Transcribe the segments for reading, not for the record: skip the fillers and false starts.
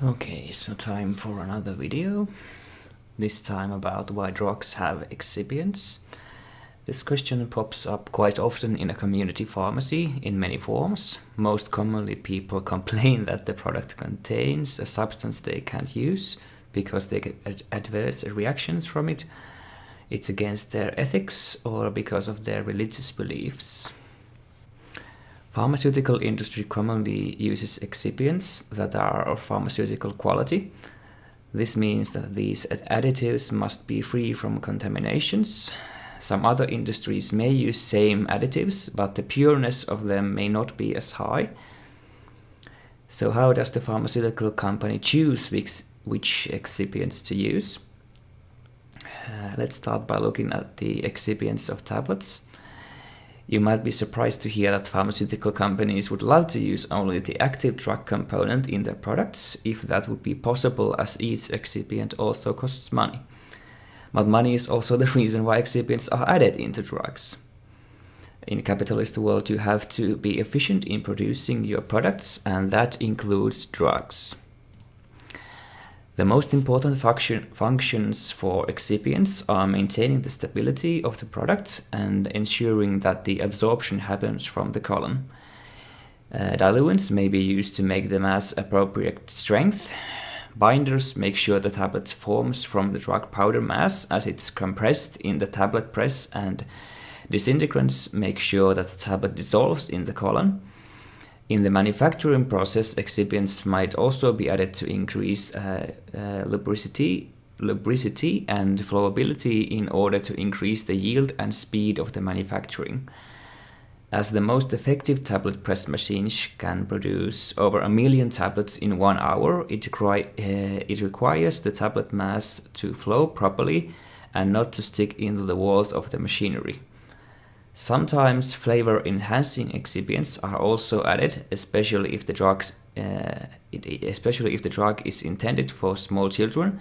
Okay, so time for another video. This time about why drugs have excipients. This question pops up quite often in a community pharmacy in many forms. Most commonly people complain that the product contains a substance they can't use because they get adverse reactions from it. It's against their ethics or because of their religious beliefs. Pharmaceutical industry commonly uses excipients that are of pharmaceutical quality. This means that these additives must be free from contaminations. Some other industries may use same additives, but the pureness of them may not be as high. So how does the pharmaceutical company choose which excipients to use? Let's start by looking at the excipients of tablets. You might be surprised to hear that pharmaceutical companies would love to use only the active drug component in their products, if that would be possible, as each excipient also costs money. But money is also the reason why excipients are added into drugs. In a capitalist world, you have to be efficient in producing your products, and that includes drugs. The most important functions for excipients are maintaining the stability of the product and ensuring that the absorption happens from the colon. Diluents may be used to make the mass appropriate strength. Binders make sure the tablet forms from the drug powder mass as it's compressed in the tablet press, and disintegrants make sure that the tablet dissolves in the colon. In the manufacturing process, excipients might also be added to increase lubricity and flowability in order to increase the yield and speed of the manufacturing. As the most effective tablet press machines can produce over 1 million tablets in 1 hour, it requires the tablet mass to flow properly and not to stick into the walls of the machinery. Sometimes flavor-enhancing excipients are also added, especially if the drug is intended for small children,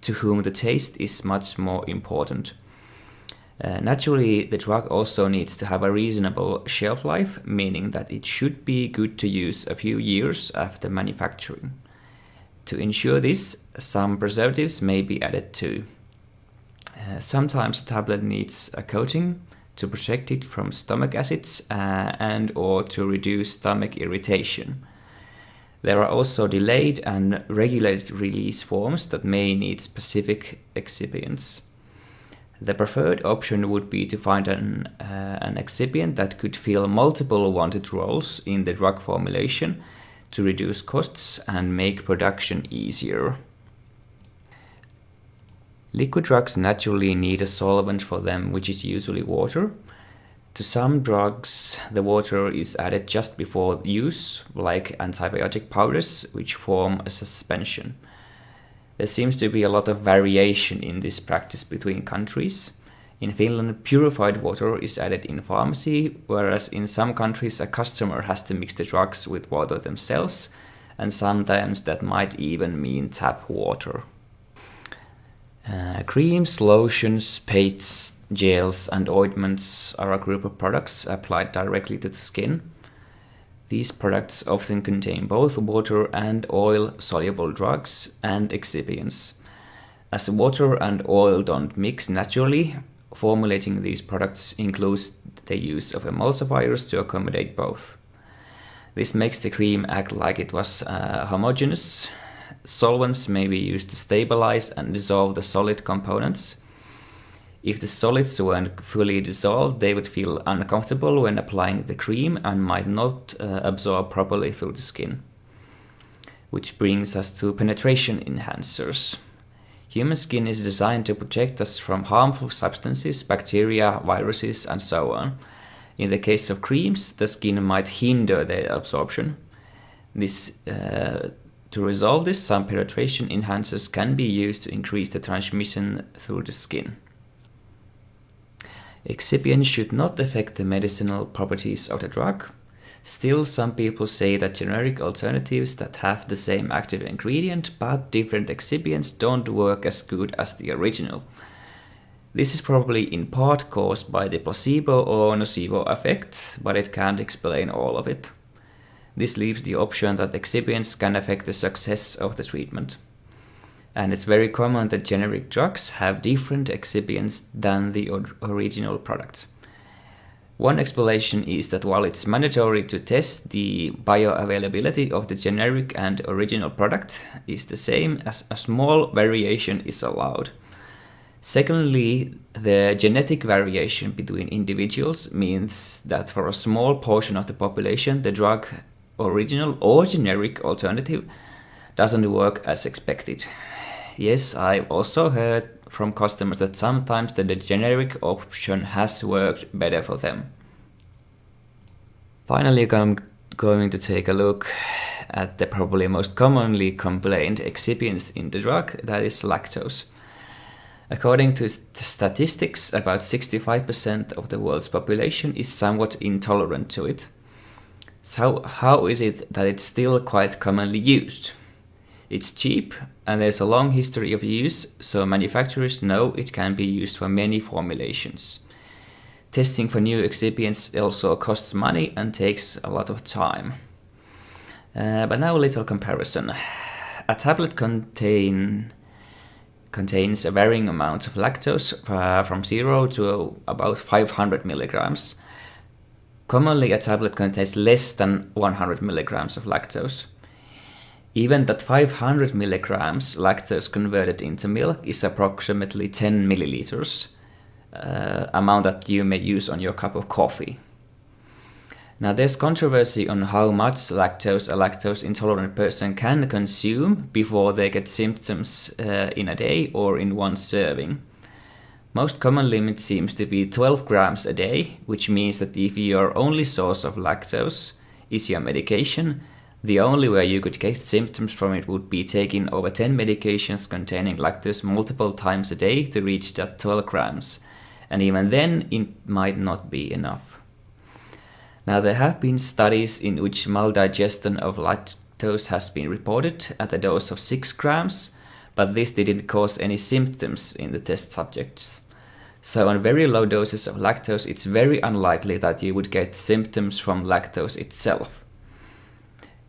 to whom the taste is much more important. Naturally, the drug also needs to have a reasonable shelf life, meaning that it should be good to use a few years after manufacturing. To ensure this, some preservatives may be added too. Sometimes a tablet needs a coating to protect it from stomach acids and or to reduce stomach irritation. There are also delayed and regulated release forms that may need specific excipients. The preferred option would be to find an excipient that could fill multiple wanted roles in the drug formulation to reduce costs and make production easier. Liquid drugs naturally need a solvent for them, which is usually water. To some drugs, the water is added just before use, like antibiotic powders, which form a suspension. There seems to be a lot of variation in this practice between countries. In Finland, purified water is added in pharmacy, whereas in some countries a customer has to mix the drugs with water themselves, and sometimes that might even mean tap water. Creams, lotions, pastes, gels, and ointments are a group of products applied directly to the skin. These products often contain both water and oil-soluble drugs and excipients. As water and oil don't mix naturally, formulating these products includes the use of emulsifiers to accommodate both. This makes the cream act like it was homogeneous. Solvents may be used to stabilize and dissolve the solid components. If the solids weren't fully dissolved, they would feel uncomfortable when applying the cream and might not absorb properly through the skin. Which brings us to penetration enhancers. Human skin is designed to protect us from harmful substances, bacteria, viruses, and so on. In the case of creams, the skin might hinder their absorption. To resolve this, some penetration enhancers can be used to increase the transmission through the skin. Excipients should not affect the medicinal properties of the drug. Still, some people say that generic alternatives that have the same active ingredient but different excipients don't work as good as the original. This is probably in part caused by the placebo or nocebo effect, but it can't explain all of it. This leaves the option that excipients can affect the success of the treatment. And it's very common that generic drugs have different excipients than the original product. One explanation is that while it's mandatory to test, the bioavailability of the generic and original product is the same, as a small variation is allowed. Secondly, the genetic variation between individuals means that for a small portion of the population, the drug, original or generic alternative, doesn't work as expected. Yes, I've also heard from customers that sometimes the generic option has worked better for them. Finally, I'm going to take a look at the probably most commonly complained excipients in the drug, that is lactose. According to statistics, about 65% of the world's population is somewhat intolerant to it. So how is it that it's still quite commonly used? It's cheap and there's a long history of use, so manufacturers know it can be used for many formulations. Testing for new excipients also costs money and takes a lot of time. But now a little comparison. A tablet contains a varying amount of lactose from 0 to about 500 milligrams. Commonly, a tablet contains less than 100 milligrams of lactose. Even that 500 milligrams lactose converted into milk is approximately 10 milliliters, amount that you may use on your cup of coffee. Now, there's controversy on how much lactose a lactose intolerant person can consume before they get symptoms in a day or in one serving. Most common limit seems to be 12 grams a day, which means that if your only source of lactose is your medication, the only way you could get symptoms from it would be taking over 10 medications containing lactose multiple times a day to reach that 12 grams. And even then, it might not be enough. Now, there have been studies in which maldigestion of lactose has been reported at a dose of 6 grams, but this didn't cause any symptoms in the test subjects. So on very low doses of lactose, it's very unlikely that you would get symptoms from lactose itself.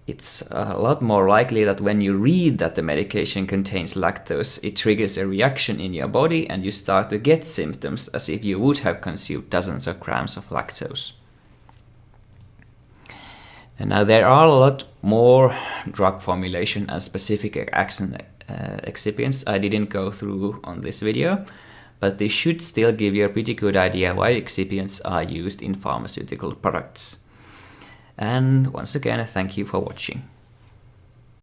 It's a lot more likely that when you read that the medication contains lactose, it triggers a reaction in your body and you start to get symptoms as if you would have consumed dozens of grams of lactose. And now there are a lot more drug formulation and specific action excipients I didn't go through on this video, but this should still give you a pretty good idea why excipients are used in pharmaceutical products. And once again, thank you for watching.